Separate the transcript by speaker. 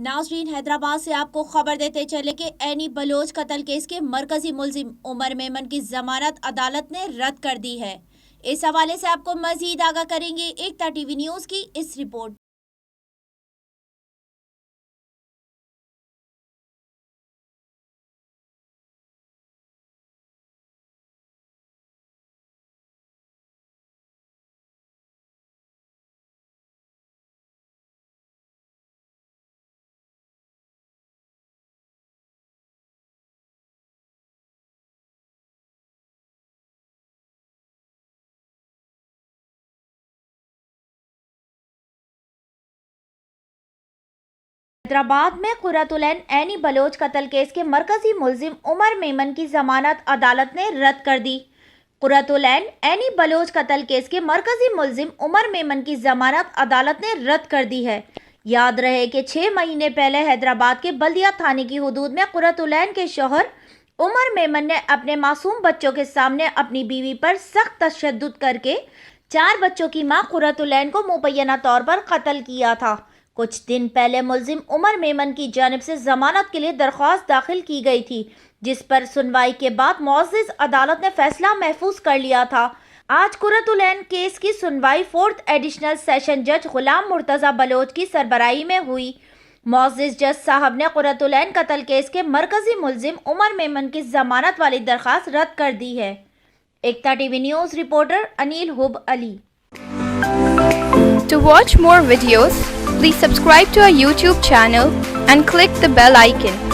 Speaker 1: नाज़रीन, हैदराबाद से आपको खबर देते चले कि एनी बलोच कत्ल केस के मरकजी मुल्जिम उमर मेमन की जमानत अदालत ने रद्द कर दी है। इस हवाले से आपको मजीद आगाह करेंगे एकता टीवी न्यूज़ की इस रिपोर्ट। हैदराबाद में कुर्रतुल ऐन एनी बलोच कत्ल केस के मरकजी मुल्जिम उमर मेमन की जमानत अदालत ने रद्द कर दी। कुर्रतुल ऐन एनी बलोच कत्ल केस के मरकजी मुल्जिम उमर मेमन की जमानत अदालत ने रद्द कर दी है। याद रहे कि 6 महीने पहले हैदराबाद के बल्दिया थाने की हुदूद में कुर्रतुल ऐन के शौहर उमर मेमन ने अपने मासूम बच्चों के सामने अपनी बीवी पर सख्त तशद्दुद करके 4 बच्चों की मां कुर्रतुल ऐन को मुबैना तौर पर कत्ल किया था। कुछ दिन पहले मुल्जिम उमर मेमन की जानिब से जमानत के लिए दरख्वास्त दाखिल की गई थी, जिस पर सुनवाई के बाद मुअज़्ज़िज़ अदालत ने फैसला महफूज कर लिया था। आज कुर्रतुल ऐन केस की सुनवाई 4th एडिशनल सेशन जज गुलाम मुर्तज़ा बलोच की सरबराही में हुई। मुअज़्ज़िज़ जज साहब ने कुर्रतुल ऐन कत्ल केस के मरकजी मुल्जिम उमर मेमन की जमानत वाली दरख्वास्त रद्द कर दी है। Ekta TV news reporter Anil Hub Ali.
Speaker 2: To watch more videos, please subscribe to our YouTube channel and click the bell icon.